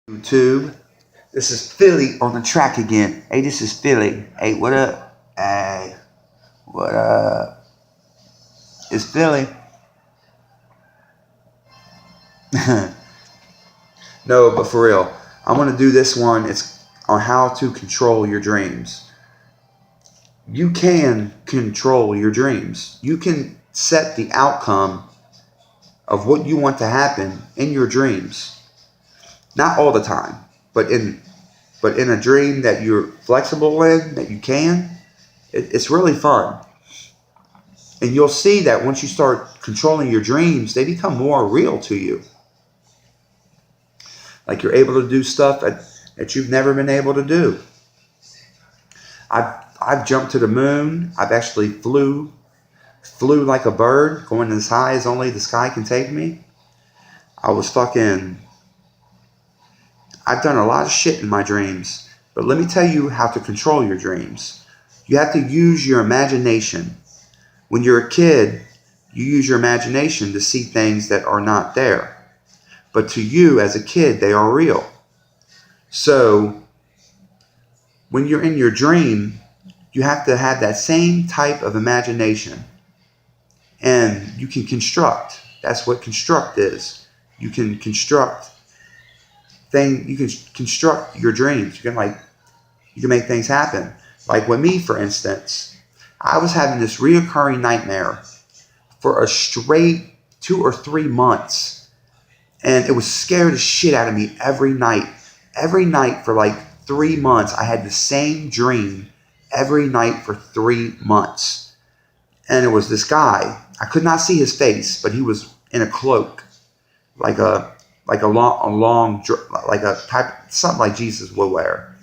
YouTube. This is Philly on the track again. Hey, this is Philly. Hey, what up? Hey, what up? It's Philly. No, but for real, I'm gonna do this one. It's on how to control your dreams. You can control your dreams. You can set the outcome of what you want to happen in your dreams. Not all the time, but in a dream that you're flexible in, that you can, it's really fun. And you'll see that once you start controlling your dreams, they become more real to you. Like you're able to do stuff that you've never been able to do. I've jumped to the moon. I've actually flew like a bird, going as high as only the sky can take me. I was fucking. I've done a lot of shit in my dreams, but let me tell you how to control your dreams. You have to use your imagination. When you're a kid, you use your imagination to see things that are not there. But to you as a kid, they are real. So when you're in your dream, you have to have that same type of imagination. And you can construct. That's what construct is. You can construct you can construct your dreams. You can make things happen. Like with me, for instance, I was having this reoccurring nightmare for a straight 2 or 3 months. And it was scared the shit out of me every night. Every night for like 3 months, I had the same dream every night for 3 months. And it was this guy. I could not see his face, but he was in a cloak, like a long like a type, something like Jesus would wear.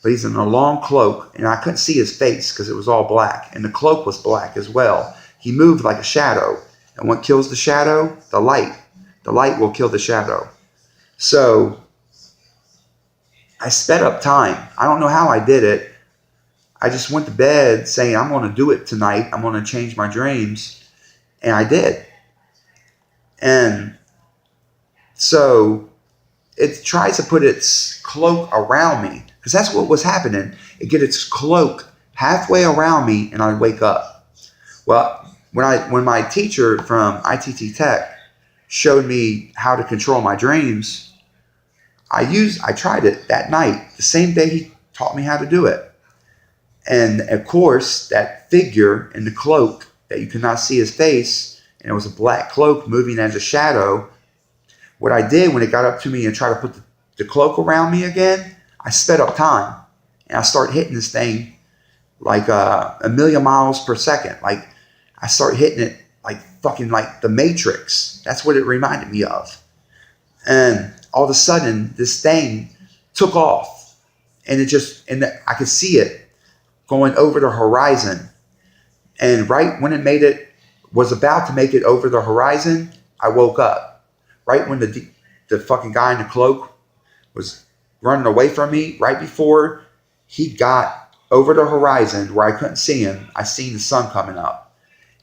But he's in a long cloak, and I couldn't see his face because it was all black, and the cloak was black as well. He moved like a shadow, and what kills the shadow? The light. The light will kill the shadow. So I sped up time. I don't know how I did it. I just went to bed saying, I'm going to do it tonight. I'm going to change my dreams. And I did. And so it tries to put its cloak around me, because that's what was happening. It get its cloak halfway around me, and I wake up. Well, when my teacher from ITT Tech showed me how to control my dreams, I tried it that night, the same day he taught me how to do it. And of course, that figure in the cloak that you could not see his face, and it was a black cloak moving as a shadow. What I did when it got up to me and tried to put the cloak around me again, I sped up time. And I started hitting this thing like a million miles per second. Like I started hitting it like fucking like the Matrix. That's what it reminded me of. And all of a sudden, this thing took off. And I could see it going over the horizon. And right when was about to make it over the horizon, I woke up. Right when the fucking guy in the cloak was running away from me, right before he got over the horizon where I couldn't see him, I seen the sun coming up.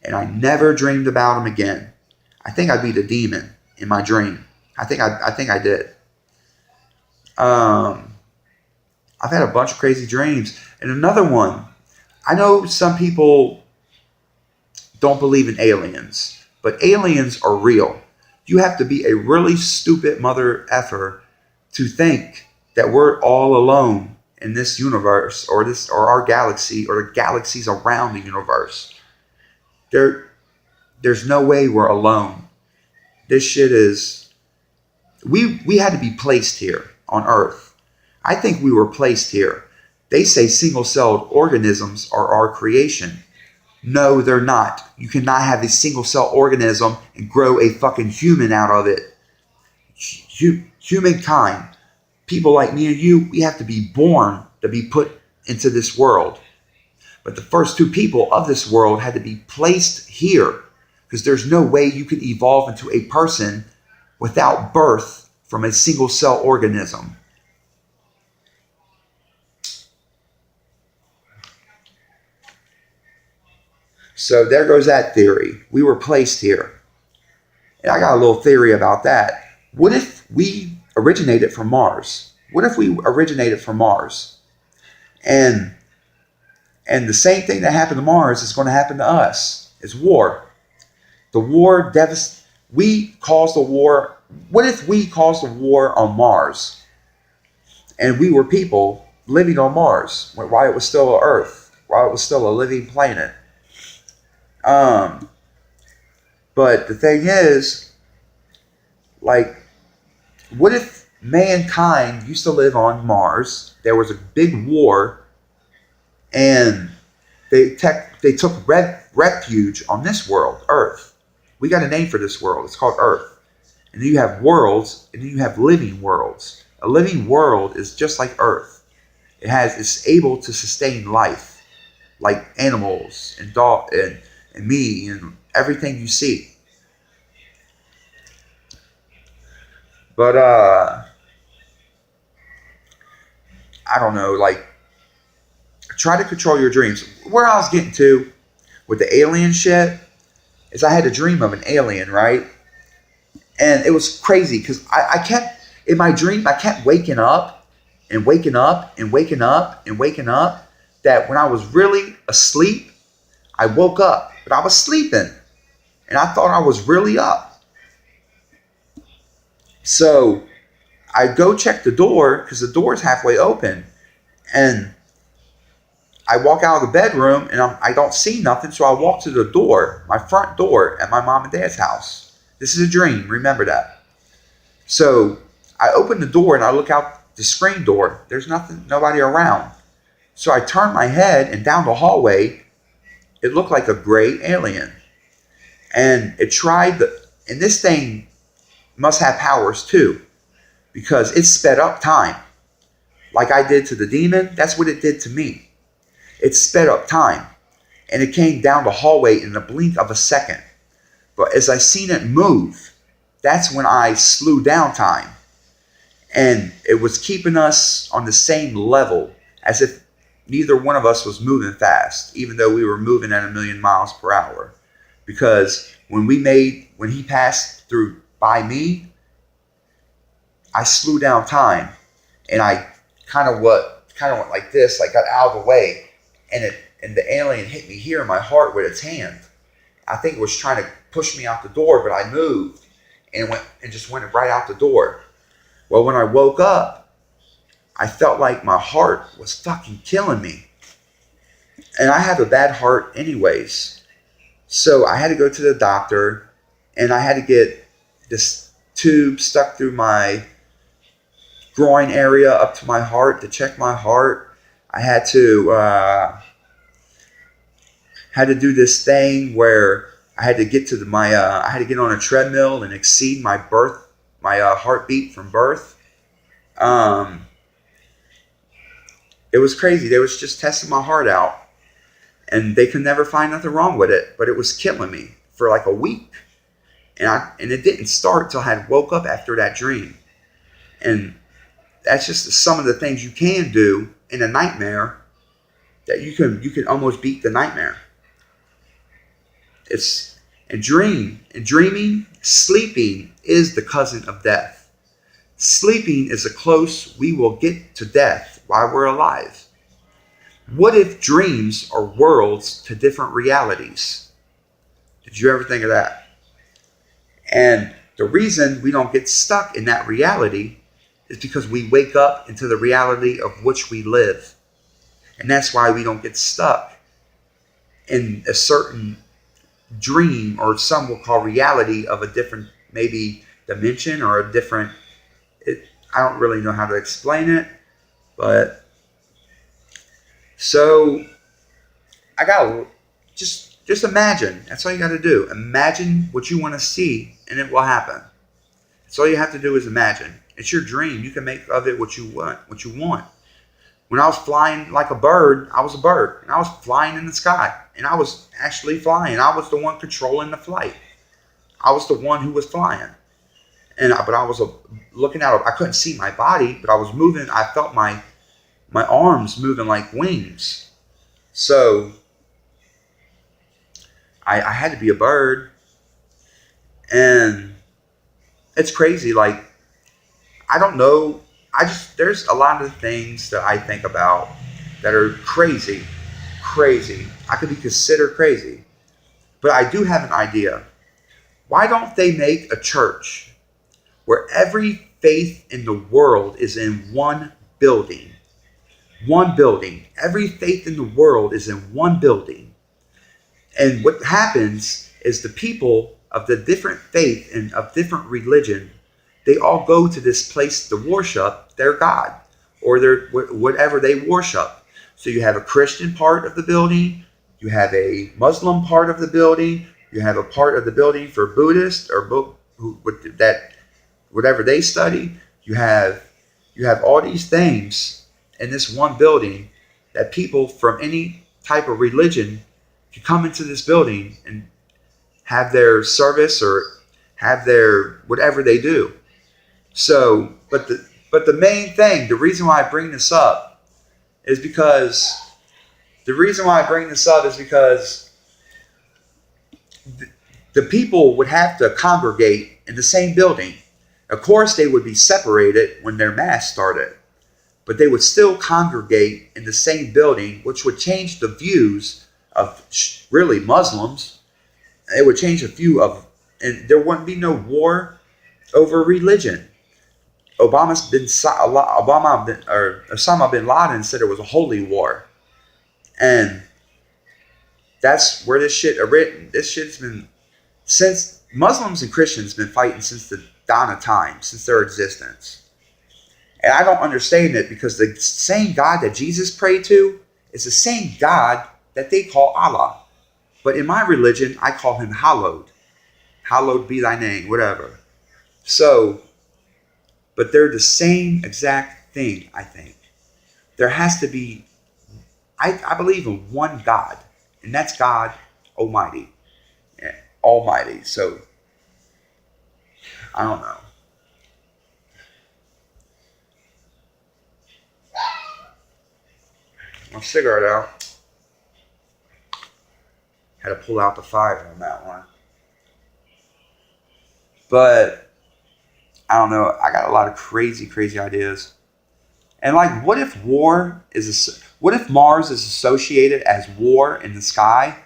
And I never dreamed about him again. I think I beat a demon in my dream. I think I did. I've had a bunch of crazy dreams. And another one, I know some people don't believe in aliens, but aliens are real. You have to be a really stupid mother effer to think that we're all alone in this universe or our galaxy or the galaxies around the universe. There's no way we're alone. This shit is we had to be placed here on Earth. I think we were placed here. They say single-celled organisms are our creation. No, they're not. You cannot have a single-cell organism and grow a fucking human out of it. Humankind, people like me and you, we have to be born to be put into this world. But the first two people of this world had to be placed here, because there's no way you can evolve into a person without birth from a single-cell organism. So there goes that theory. We were placed here. And I got a little theory about that. What if we originated from Mars? What if we originated from Mars? And the same thing that happened to Mars is going to happen to us. It's war. The war we caused the war. What if we caused a war on Mars and we were people living on Mars while it was still Earth, while it was still a living planet? But the thing is, like, what if mankind used to live on Mars? There was a big war, and they took refuge on this world, Earth. We got a name for this world. It's called Earth. And then you have worlds, and then you have living worlds. A living world is just like Earth. It's able to sustain life, like animals and dog and me and everything you see. But I don't know, like, try to control your dreams. Where I was getting to with the alien shit is I had a dream of an alien, right? And it was crazy because I kept, in my dream, I kept waking up and waking up and waking up and waking up, that when I was really asleep, I woke up, but I was sleeping and I thought I was really up. So I go check the door because the door is halfway open, and I walk out of the bedroom and I don't see nothing. So I walk to the door, my front door at my mom and dad's house. This is a dream. Remember that. So I open the door and I look out the screen door. There's nobody around. So I turn my head, and down the hallway, it looked like a gray alien. And and this thing must have powers too, because it sped up time. Like I did to the demon, that's what it did to me. It sped up time, and it came down the hallway in the blink of a second. But as I seen it move, that's when I slew down time. And it was keeping us on the same level, as if neither one of us was moving fast, even though we were moving at 1,000,000 miles per hour. Because when he passed through by me, I slew down time, and I kind of went like this, like got out of the way, and the alien hit me here in my heart with its hand. I think it was trying to push me out the door, but I moved and just went right out the door. Well, when I woke up, I felt like my heart was fucking killing me, and I have a bad heart anyways. So I had to go to the doctor, and I had to get this tube stuck through my groin area up to my heart to check my heart. I had to do this thing where I had to get to I had to get on a treadmill and exceed my heartbeat from birth. It was crazy. They was just testing my heart out, and they could never find nothing wrong with it, but it was killing me for like a week. And it didn't start till I had woke up after that dream. And that's just some of the things you can do in a nightmare, that you can almost beat the nightmare. It's dreaming, sleeping is the cousin of death. Sleeping is the close we will get to death while we're alive. What if dreams are worlds to different realities? Did you ever think of that? And the reason we don't get stuck in that reality is because we wake up into the reality of which we live. And that's why we don't get stuck in a certain dream, or some will call reality, of a different maybe dimension or a different, I don't really know how to explain it. But so I got just imagine. That's all you got to do. Imagine what you want to see, and it will happen. That's all you have to do is imagine. It's your dream. You can make of it what you want. When I was flying like a bird, I was a bird, and I was flying in the sky, and I was actually flying. I was the one controlling the flight. I was the one who was flying, but I was looking out. I couldn't see my body, but I was moving. I felt my arms moving like wings. So I had to be a bird, and it's crazy. Like, I don't know. There's a lot of things that I think about that are crazy, crazy. I could be considered crazy, but I do have an idea. Why don't they make a church where every faith in the world is in one building? One building. Every faith in the world is in one building. And what happens is the people of the different faith and of different religion, they all go to this place to worship their God or their whatever they worship. So you have a Christian part of the building, you have a Muslim part of the building, you have a part of the building for Buddhist or that whatever they study. You have all these things in this one building that people from any type of religion can come into this building and have their service or have their whatever they do. So, but the main thing, the reason why I bring this up is because the people would have to congregate in the same building. Of course, they would be separated when their mass started, but they would still congregate in the same building, which would change the views of really Muslims. It would change and there wouldn't be no war over religion. Osama bin Laden said it was a holy war, and that's where this shit written. This shit's been since Muslims and Christians been fighting since the dawn of time, since their existence. And I don't understand it because the same God that Jesus prayed to is the same God that they call Allah. But in my religion, I call him hallowed. Hallowed be thy name, whatever. So, but they're the same exact thing, I think. There has to be, I believe in one God, and that's God Almighty. Yeah, Almighty. So, I don't know. My cigarette out. Had to pull out the fire on that one. But I don't know. I got a lot of crazy, crazy ideas. And like, what if Mars is associated as war in the sky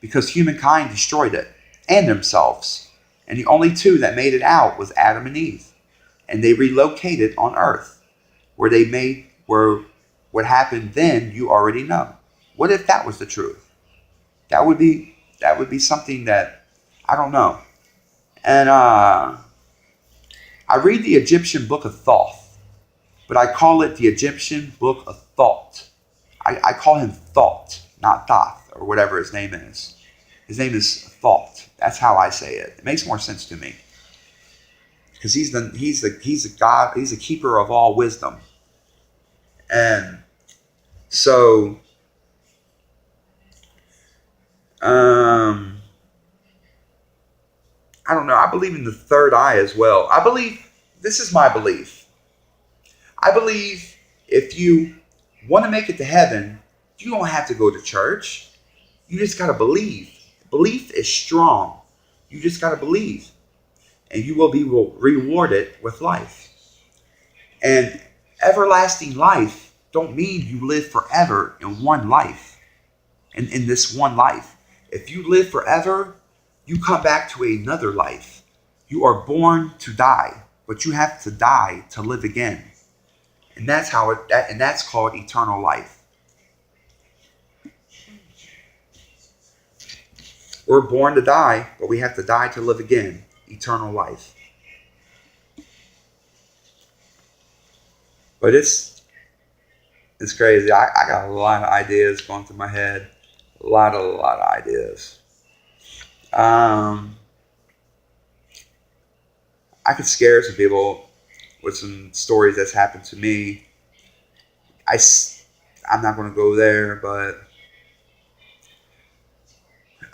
because humankind destroyed it and themselves, and the only two that made it out was Adam and Eve, and they relocated on Earth, where what happened then you already know. What if that was the truth? That would be something that I don't know. And I read the Egyptian Book of Thoth, but I call it the Egyptian Book of Thought. I call him Thought, not Thoth, or whatever his name is. His name is Thought. That's how I say it. It makes more sense to me because he's the God. He's the keeper of all wisdom, and so I don't know. I believe in the third eye as well. This is my belief. I believe if you want to make it to heaven, you don't have to go to church. You just got to believe. Belief is strong. You just got to believe. And you will be rewarded with life. And everlasting life don't mean you live forever in one life. In this one life. If you live forever, you come back to another life. You are born to die, but you have to die to live again. And that's that's called eternal life. We're born to die, but we have to die to live again. Eternal life. But it's crazy. I got a lot of ideas going through my head. A lot of ideas. I could scare some people with some stories that's happened to me. I'm not going to go there, but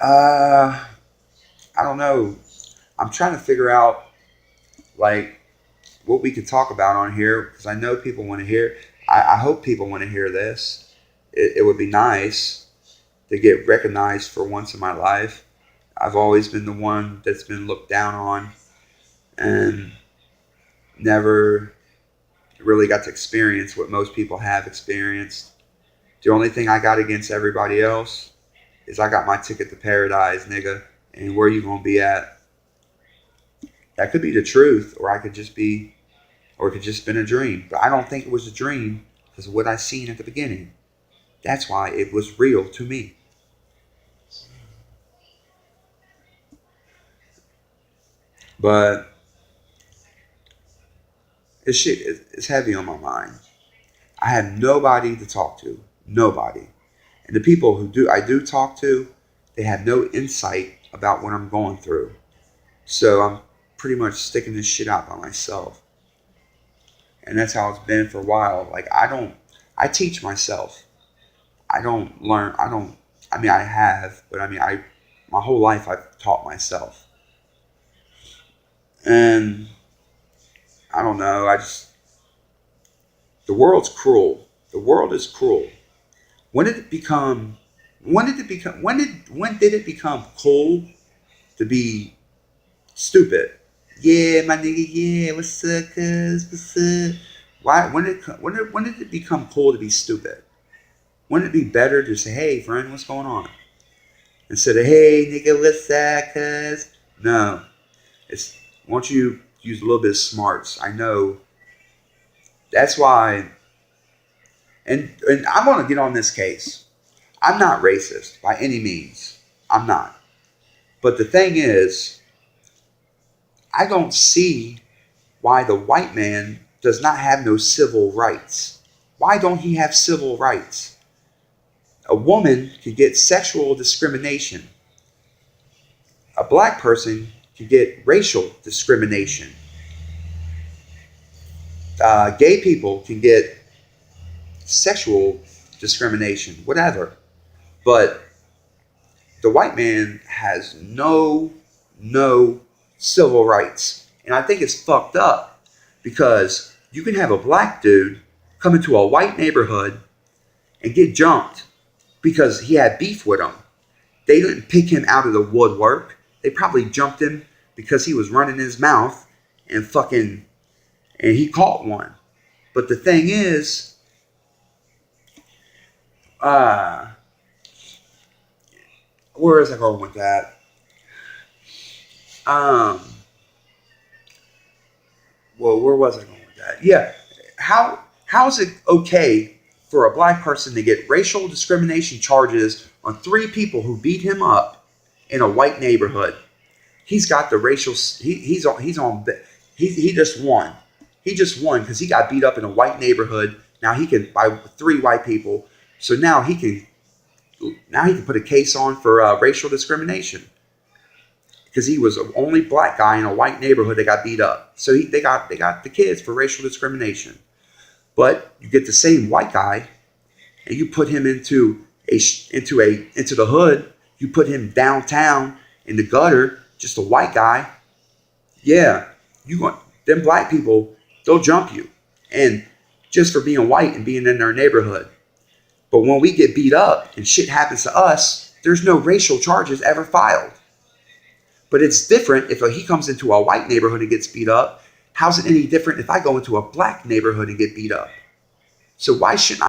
I don't know. I'm trying to figure out like what we could talk about on here because I know people want to hear. I hope people want to hear this. It would be nice to get recognized for once in my life. I've always been the one that's been looked down on and never really got to experience what most people have experienced. The only thing I got against everybody else is I got my ticket to paradise, nigga. And where you gonna be at? That could be the truth, or or it could just been a dream. But I don't think it was a dream because of what I seen at the beginning. That's why it was real to me. But this shit is heavy on my mind. I have nobody to talk to. Nobody. And the people I do talk to, they have no insight about what I'm going through. So I'm pretty much sticking this shit out by myself. And that's how it's been for a while. Like I teach myself. I have, but my whole life I've taught myself. And I don't know, the world's cruel. The world is cruel. When did it become when did it become cool to be stupid? Yeah, my nigga, yeah, what's up, cuz, what's up? When did it become cool to be stupid? Wouldn't it be better to say, hey friend, what's going on? Instead of, hey nigga, what's that, cuz? No. It's once you use a little bit of smarts, I know. That's why, and I'm gonna get on this case. I'm not racist by any means. I'm not. But the thing is, I don't see why the white man does not have no civil rights. Why don't he have civil rights? A woman can get sexual discrimination. A black person can get racial discrimination. Gay people can get sexual discrimination, whatever. But the white man has no civil rights. And I think it's fucked up because you can have a black dude come into a white neighborhood and get jumped because he had beef with them. They didn't pick him out of the woodwork. They probably jumped him because he was running his mouth and he caught one. But the thing is, where is I going with that? Well, where was I going with that? Yeah, how is it okay for a black person to get racial discrimination charges on 3 people who beat him up in a white neighborhood? He's got the racial. He just won. He just won because he got beat up in a white neighborhood. Now he can by 3 white people. So now he can put a case on for racial discrimination because he was the only black guy in a white neighborhood that got beat up. So they got the kids for racial discrimination. But you get the same white guy and you put him into the hood. You put him downtown in the gutter, just a white guy. Yeah, them black people, they'll jump you, and just for being white and being in their neighborhood. But when we get beat up and shit happens to us, there's no racial charges ever filed. But it's different if he comes into a white neighborhood and gets beat up. How's it any different if I go into a black neighborhood and get beat up? So why shouldn't